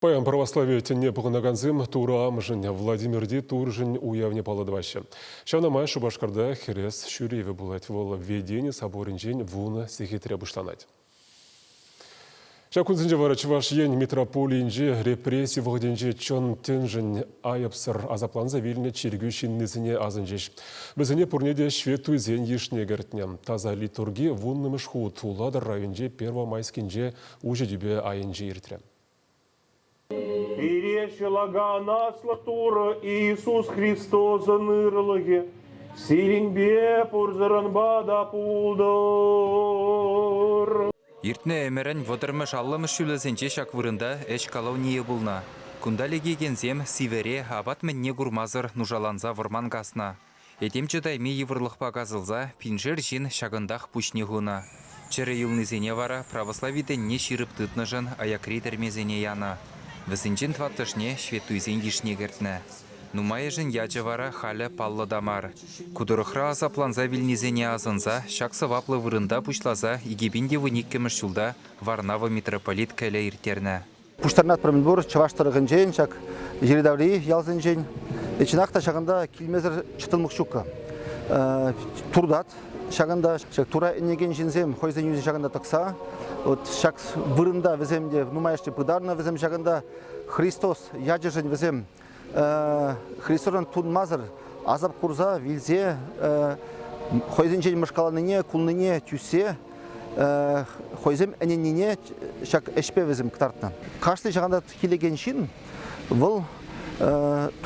Паян православие тенне пығынаганзым тура амжын Владимирди туржын уявне паладывашы. Шавнамай Шубашкарда херес шүреве булать вола введение соборинжен вуна секретаря буштанать. Шакунзынже вара Чувашьен метрополиинже репрессий вғыденже чон тенжін айыпсыр азапланза вильне чергющин нызыне азынжеш. Бізіне пұрнеде швед туйзен ешне гертнем. Таза литурги вуннымыш худ уладыр районже первомайскинже уже дебе айынже иртрем. И речь лагана слатура Иисус Христос занырлыге, силинбе пурзаранбада пулдор. Иртне эмерен водырмыш аллымыш шүлізінче шак вырында эш колонии булна. Кундалеге гензем сивере абат менне гурмазыр нужаланза вырман гасна. Этемче дайми еврлық пагазылза пинжер жин шагындах пучне гуна. Чере юлнызене вара православиден не ширып тытныжын аякри термезене яна. Візінчен тваттышне шветуйзен ешне гертне. Нумайыжын яджавара халя паллы дамар. Кудырықра азапланза вильнезене азынза, шақсы ваплы вырында пушлаза, игебінде выниккеміш жылда Варнава митрополит кәлі иртерне. Пуштарнат проминбор чаваштырығын жейін, шақ жередаври ялзын жейін. Эчінақта шағында келмезір чытылмық шуққа. Турдат шағында шақ тура энеген жинзем хойзен юзен шағында тақса. Шақ вырында віземде нумайышты пыдарна візем шағында Христос яджыжын візем Христорын тунмазыр азап курза вилзе хойзен жейін мышқаланыне кулныне тюсе хойзем әненіне шақ әшпе візем ктартна. Қашты шағында келеген шин бұл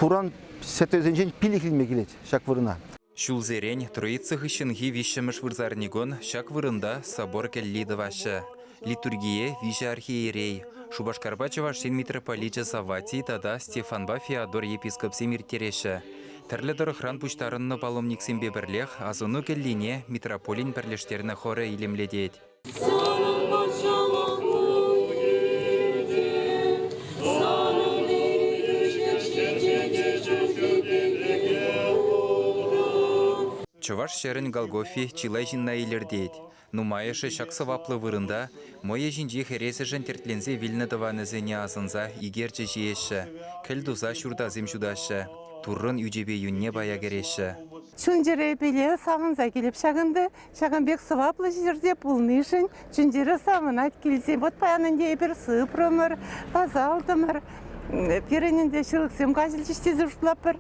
туран сәтөзен жейін пилі келме келет шақ вырына. Шулзерен троицы хыщынги вишемыш вырзарнигон шак вырында собор келлиді вашы. Литургие виже архиерей. Шубашкарба Чувашьен митрополиты Савватий тада Стефанба Феодор епископ семиртереші. Тәрлі дұрықран пұштарынны паломниксен бебірлех, азыну келлине митрополин бірлештеріні хоры илемледет. Чуваш шерін Голгофи чилай жинна илердет. Нумайышы шақсы ваплы вырында, мое жинжи хересі жын тертлензе вильнадываны зене азынза игерчі жиеші. Кәлдуза шурдазым шудашы. Туррын үжебе юнне бая кереші. Чүнжері беле сағынза келіп шағынды, шағынбек сываплы жерде пулнышын, чүнжері сағынат келсе, вот паянынде епір сыпрымыр, тазалдымыр, перенінде шылықсем қажылчыште зұршлапыр.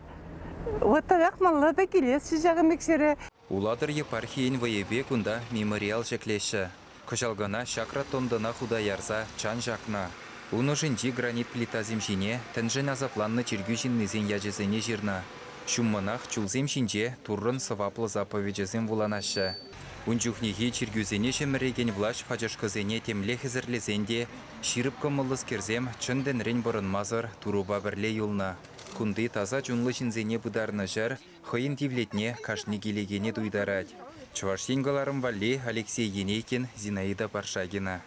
Вот так мало да келесі жағын мекшері. Уладыр епархиен воебе күнда мемориал жеклеші. Кожалгана шакра тондына худа ярза чан жақна. Уны жинжи гранит плита земшине, тәнжен азапланны чергю жиннезен яжезене жирна. Шумманах чулзем шинже туррын сываплы заповеджезен вуланашы. Унчухнеге чергюзене шеміреген влаш пачашкызене темле хезірлезенде, ширып кымылыз керзем чынден рен бұрын мазыр туруба бірле юлна. Кунды таза чунлы жинзене бұдарны жар, хойын тивлетне кашны келегене дуйдарать. Чувашьен галарым валли Алексей Енейкин, Зинаида Паршагина.